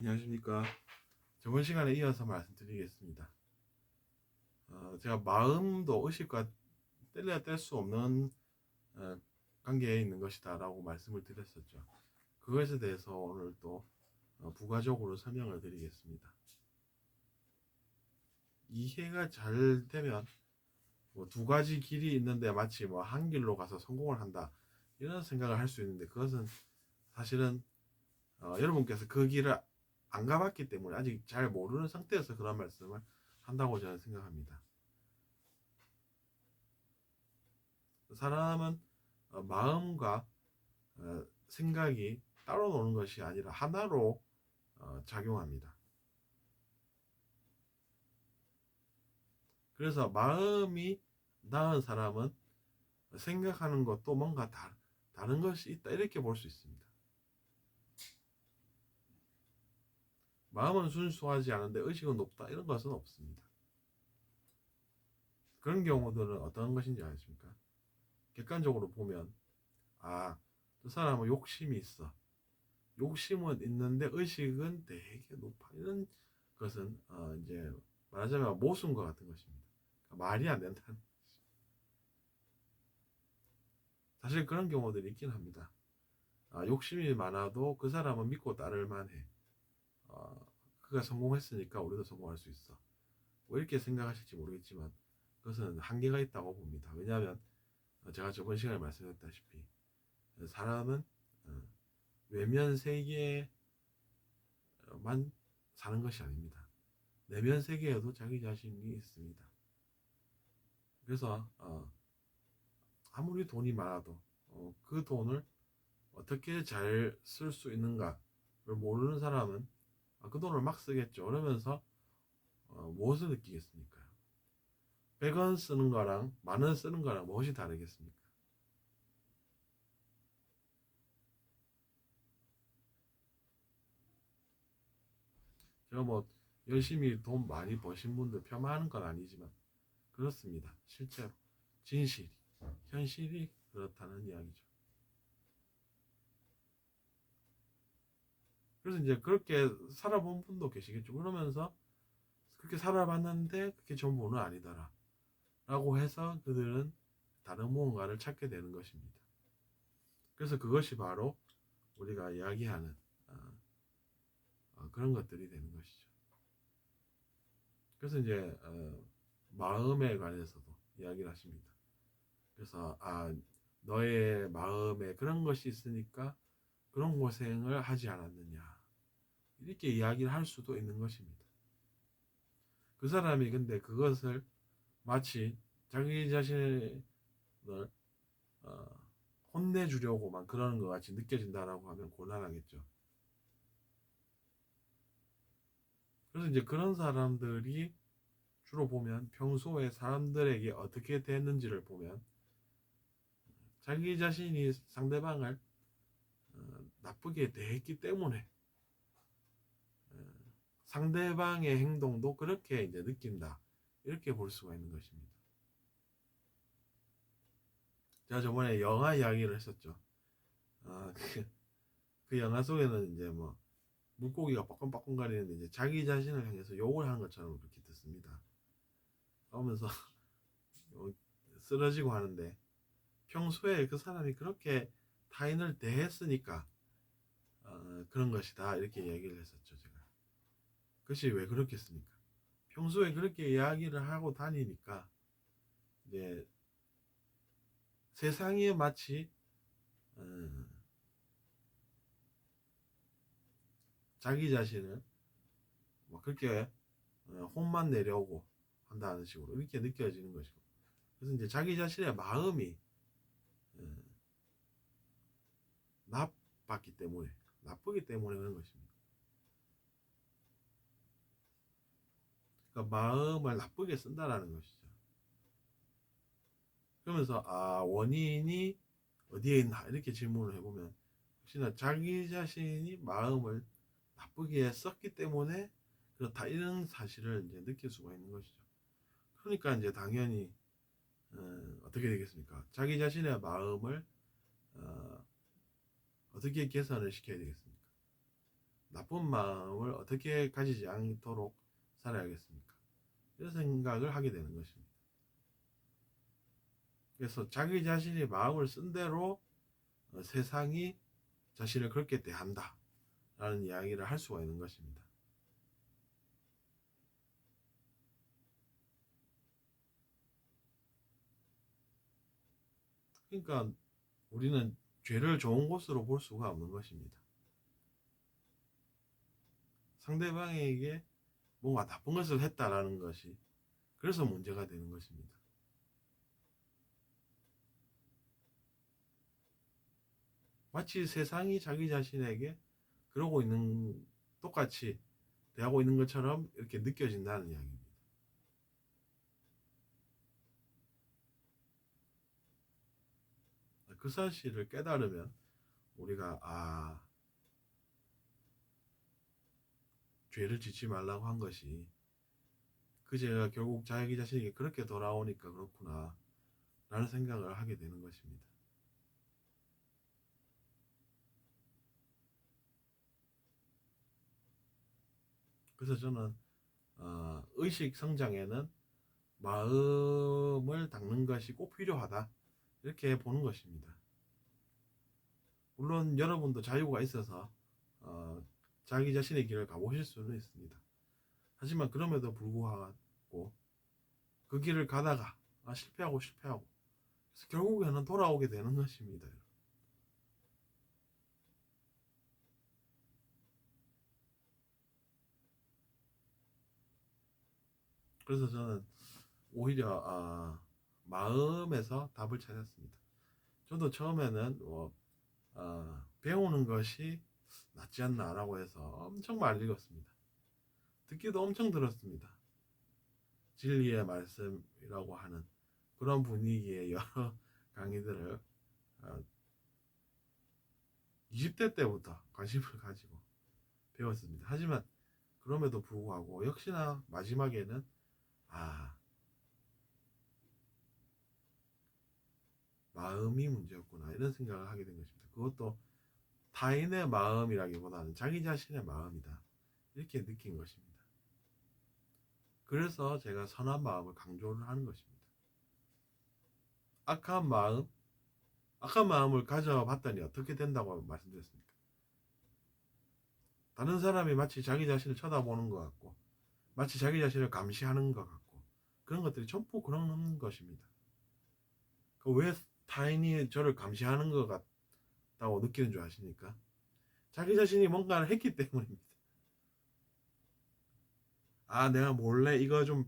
안녕하십니까. 저번 시간에 이어서 말씀드리겠습니다. 제가 마음도 의식과 뗄래야 뗄 수 없는 어, 관계에 있는 것이다 라고 말씀을 드렸었죠. 그것에 대해서 오늘 또 부가적으로 설명을 드리겠습니다. 이해가 잘 되면 뭐 두 가지 길이 있는데 마치 뭐 한 길로 가서 성공을 한다 이런 생각을 할 수 있는데, 그것은 사실은 여러분께서 그 길을 안 가봤기 때문에 아직 잘 모르는 상태에서 그런 말씀을 한다고 저는 생각합니다. 사람은 마음과 생각이 따로 노는 것이 아니라 하나로 작용합니다. 그래서 마음이 나은 사람은 생각하는 것도 뭔가 다른 것이 있다 이렇게 볼 수 있습니다. 마음은 순수하지 않은데 의식은 높다 이런 것은 없습니다. 그런 경우들은 어떤 것인지 아십니까? 객관적으로 보면 그 사람은 욕심이 있어. 욕심은 있는데 의식은 되게 높아. 이런 것은 이제 말하자면 모순과 같은 것입니다. 그러니까 말이 안 된다는 것이죠. 사실 그런 경우들이 있긴 합니다. 욕심이 많아도 그 사람은 믿고 따를 만해. 그가 성공했으니까 우리도 성공할 수 있어. 뭐 이렇게 생각하실지 모르겠지만 그것은 한계가 있다고 봅니다. 왜냐하면 제가 저번 시간에 말씀드렸다시피 사람은 어, 외면 세계만 사는 것이 아닙니다. 내면 세계에도 자기 자신이 있습니다. 그래서 아무리 돈이 많아도 그 돈을 어떻게 잘 쓸 수 있는가를 모르는 사람은 그 돈을 막 쓰겠죠. 그러면서 무엇을 느끼겠습니까? 100원 쓰는 거랑 만원 쓰는 거랑 무엇이 다르겠습니까? 제가 뭐 열심히 돈 많이 버신 분들 폄하하는 건 아니지만 그렇습니다. 실제로 진실이 현실이 그렇다는 이야기죠. 그래서 이제 그렇게 살아본 분도 계시겠죠. 그러면서 그렇게 살아봤는데 그게 전부는 아니더라 라고 해서 그들은 다른 무언가를 찾게 되는 것입니다. 그래서 그것이 바로 우리가 이야기하는 그런 것들이 되는 것이죠. 그래서 이제 마음에 관해서도 이야기를 하십니다. 그래서 너의 마음에 그런 것이 있으니까 그런 고생을 하지 않았느냐 이렇게 이야기를 할 수도 있는 것입니다. 그 사람이 근데 그것을 마치 자기 자신을 어, 혼내주려고만 그러는 것 같이 느껴진다라고 하면 곤란하겠죠. 그래서 이제 그런 사람들이 주로 보면 평소에 사람들에게 어떻게 됐는지를 보면 자기 자신이 상대방을 나쁘게 대했기 때문에 상대방의 행동도 그렇게 이제 느낀다 이렇게 볼 수가 있는 것입니다. 제가 저번에 영화 이야기를 했었죠. 아, 그 영화 속에는 이제 뭐 물고기가 빠끔빠끔 거리는데 이제 자기 자신을 향해서 욕을 하는 것처럼 그렇게 듣습니다. 그러면서 쓰러지고 하는데 평소에 그 사람이 그렇게 타인을 대했으니까 그런 것이다 이렇게 얘기를 했었죠 제가. 그것이 왜 그렇겠습니까? 평소에 그렇게 이야기를 하고 다니니까 이제 세상이 마치 어, 자기 자신을 뭐 그렇게 혼만 내려오고 한다는 식으로 이렇게 느껴지는 것이고, 그래서 이제 자기 자신의 마음이 어, 나빴기 때문에 나쁘기 때문에 그런 것입니다. 그러니까 마음을 나쁘게 쓴다라는 것이죠. 그러면서 원인이 어디에 있나 이렇게 질문을 해보면 혹시나 자기 자신이 마음을 나쁘게 썼기 때문에 그렇다 이런 사실을 이제 느낄 수가 있는 것이죠. 그러니까 이제 당연히 어떻게 되겠습니까? 자기 자신의 마음을 어, 떻게 개선을 시켜야 되겠습니까? 나쁜 마음을 어떻게 가지지 않도록 살아야겠습니까? 이런 생각을 하게 되는 것입니다. 그래서 자기 자신이 마음을 쓴 대로 세상이 자신을 그렇게 대한다 라는 이야기를 할 수가 있는 것입니다. 그러니까 우리는 죄를 좋은 것으로 볼 수가 없는 것입니다. 상대방에게 뭔가 나쁜 것을 했다라는 것이 그래서 문제가 되는 것입니다. 마치 세상이 자기 자신에게 그러고 있는, 똑같이 대하고 있는 것처럼 이렇게 느껴진다는 이야기입니다. 그 사실을 깨달으면 우리가 죄를 짓지 말라고 한 것이 그 죄가 결국 자기 자신에게 그렇게 돌아오니까 그렇구나 라는 생각을 하게 되는 것입니다. 그래서 저는 의식 성장에는 마음을 닦는 것이 꼭 필요하다 이렇게 보는 것입니다. 물론 여러분도 자유가 있어서 자기 자신의 길을 가보실 수는 있습니다. 하지만 그럼에도 불구하고 그 길을 가다가 실패하고 그래서 결국에는 돌아오게 되는 것입니다. 그래서 저는 오히려 마음에서 답을 찾았습니다. 저도 처음에는 배우는 것이 낫지 않나라고 해서 엄청 많이 읽었습니다. 듣기도 엄청 들었습니다. 진리의 말씀이라고 하는 그런 분위기의 여러 강의들을 20대 때부터 관심을 가지고 배웠습니다. 하지만 그럼에도 불구하고 역시나 마지막에는 마음이 문제였구나 이런 생각을 하게 된 것입니다. 그것도 타인의 마음이라기보다는 자기 자신의 마음이다 이렇게 느낀 것입니다. 그래서 제가 선한 마음을 강조를 하는 것입니다. 악한 마음을 가져봤더니 어떻게 된다고 말씀드렸습니까? 다른 사람이 마치 자기 자신을 쳐다보는 것 같고 마치 자기 자신을 감시하는 것 같고 그런 것들이 전부 그런 것입니다. 왜 타인이 저를 감시하는 것 같다고 느끼는 줄 아십니까? 자기 자신이 뭔가를 했기 때문입니다. 내가 몰래 이거 좀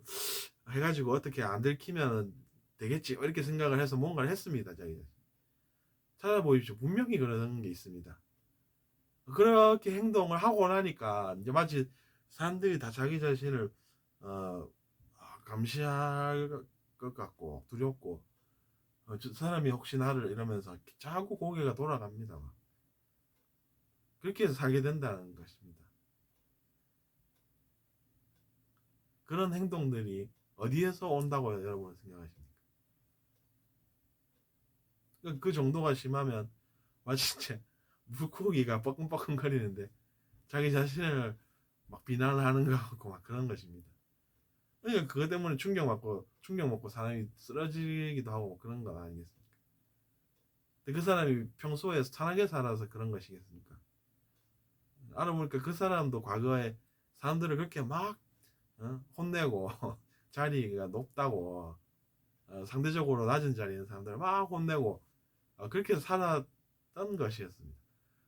해가지고 어떻게 안 들키면 되겠지 이렇게 생각을 해서 뭔가를 했습니다. 자기 자신. 찾아보십시오. 분명히 그런 게 있습니다. 그렇게 행동을 하고 나니까 이제 마치 사람들이 다 자기 자신을 감시할 것 같고 두렵고 저 사람이 혹시 나를 이러면서 자꾸 고개가 돌아갑니다. 그렇게 해서 살게 된다는 것입니다. 그런 행동들이 어디에서 온다고 여러분 생각하십니까? 그 정도가 심하면 마치 진짜 물고기가 뻐끔뻐끔거리는데 자기 자신을 막 비난하는 것 같고 막 그런 것입니다. 그러니까 그것 때문에 충격 먹고 사람이 쓰러지기도 하고 그런 거 아니겠습니까? 근데 그 사람이 평소에 편하게 살아서 그런 것이겠습니까? 알아보니까 그 사람도 과거에 사람들을 그렇게 막 혼내고 자리가 높다고 상대적으로 낮은 자리에 있는 사람들을 막 혼내고 그렇게 살았던 것이었습니다.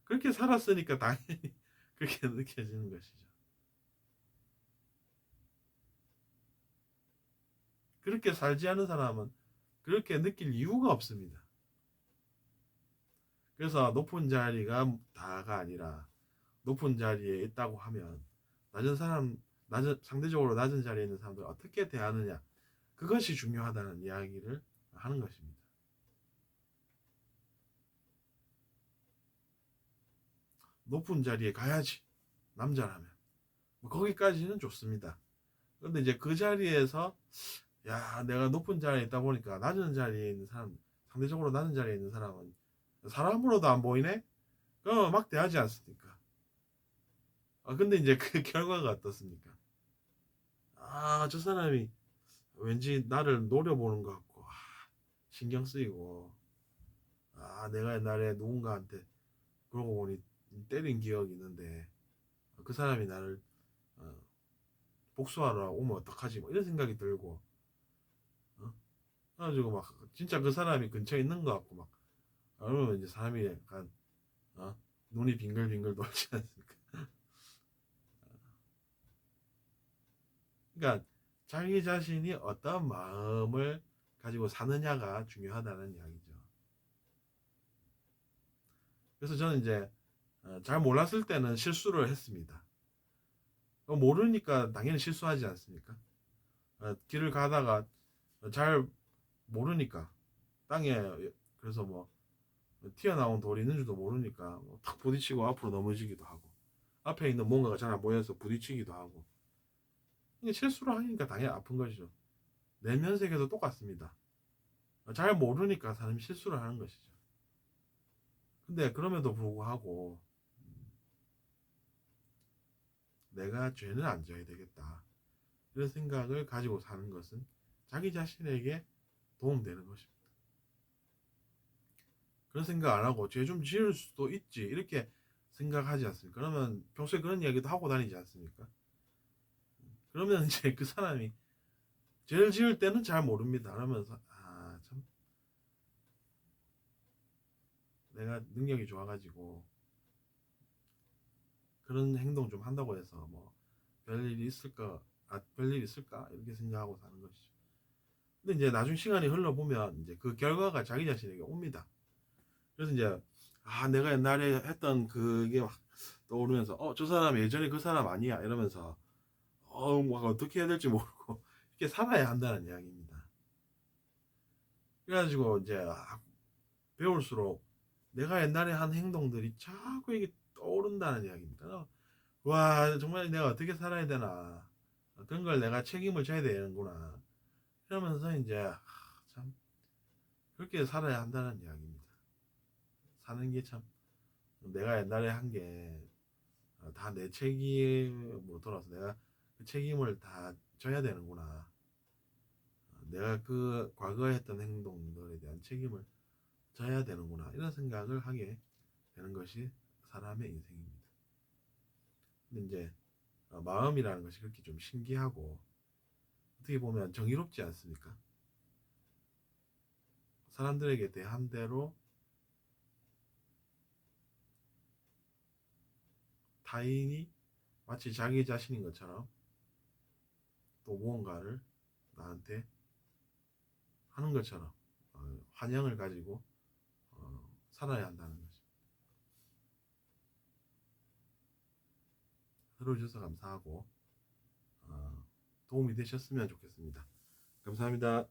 그렇게 살았으니까 당연히 그렇게 느껴지는 것이죠. 그렇게 살지 않은 사람은 그렇게 느낄 이유가 없습니다. 그래서 높은 자리가 다가 아니라 높은 자리에 있다고 하면 상대적으로 낮은 자리에 있는 사람들 어떻게 대하느냐 그것이 중요하다는 이야기를 하는 것입니다. 높은 자리에 가야지 남자라면 거기까지는 좋습니다. 그런데 이제 그 자리에서 내가 높은 자리에 있다 보니까 낮은 자리에 있는 사람, 상대적으로 낮은 자리에 있는 사람은 사람으로도 안 보이네? 그럼 막 대하지 않습니까? 근데 이제 그 결과가 어떻습니까? 저 사람이 왠지 나를 노려보는 것 같고, 신경 쓰이고, 내가 옛날에 누군가한테 그러고 보니 때린 기억이 있는데, 그 사람이 나를 어, 복수하러 오면 어떡하지? 뭐 이런 생각이 들고, 어? 그래가지고 막 진짜 그 사람이 근처에 있는 것 같고 막, 그러면 이제 사람이 약간 어? 눈이 빙글빙글 돌지 않습니까? 그러니까 자기 자신이 어떤 마음을 가지고 사느냐가 중요하다는 이야기죠. 그래서 저는 이제 잘 몰랐을 때는 실수를 했습니다. 모르니까 당연히 실수하지 않습니까? 길을 가다가 잘 모르니까 땅에, 그래서 뭐 튀어나온 돌이 있는 줄도 모르니까 탁 부딪히고 앞으로 넘어지기도 하고, 앞에 있는 뭔가가 잘 안 보여서 부딪히기도 하고, 이게 실수를 하니까 당연히 아픈 것이죠. 내면 세계도 똑같습니다. 잘 모르니까 사람이 실수를 하는 것이죠. 근데 그럼에도 불구하고 내가 죄는 안 져야 되겠다, 이런 생각을 가지고 사는 것은 자기 자신에게 도움되는 것입니다. 그런 생각 안 하고 죄 좀 지을 수도 있지 이렇게 생각하지 않습니까? 그러면 평소에 그런 이야기도 하고 다니지 않습니까? 그러면 이제 그 사람이 죄를 지을 때는 잘 모릅니다. 그러면서 참 내가 능력이 좋아가지고 그런 행동 좀 한다고 해서 뭐 별일이 있을까, 별일이 있을까 이렇게 생각하고 사는 것이죠. 근데 이제 나중 시간이 흘러보면 이제 그 결과가 자기 자신에게 옵니다. 그래서 이제 내가 옛날에 했던 그게 막 떠오르면서 저 사람 예전에 그 사람 아니야 이러면서 막 어떻게 해야 될지 모르고 이렇게 살아야 한다는 이야기입니다. 그래가지고 이제 배울수록 내가 옛날에 한 행동들이 자꾸 이게 떠오른다는 이야기입니다. 와, 정말 내가 어떻게 살아야 되나, 그런 걸 내가 책임을 져야 되는구나 이러면서 이제 참 그렇게 살아야 한다는 이야기입니다. 사는 게 참, 내가 옛날에 한 게 다 내 책임으로 돌아서 내가 그 책임을 다 져야 되는구나. 내가 그 과거에 했던 행동들에 대한 책임을 져야 되는구나, 이런 생각을 하게 되는 것이 사람의 인생입니다. 근데 이제 마음이라는 것이 그렇게 좀 신기하고 어떻게 보면 정의롭지 않습니까? 사람들에게 대한 대로 타인이 마치 자기 자신인 것처럼 또 무언가를 나한테 하는 것처럼 환영을 가지고 살아야 한다는 거죠. 들어주셔서 감사하고 도움이 되셨으면 좋겠습니다. 감사합니다.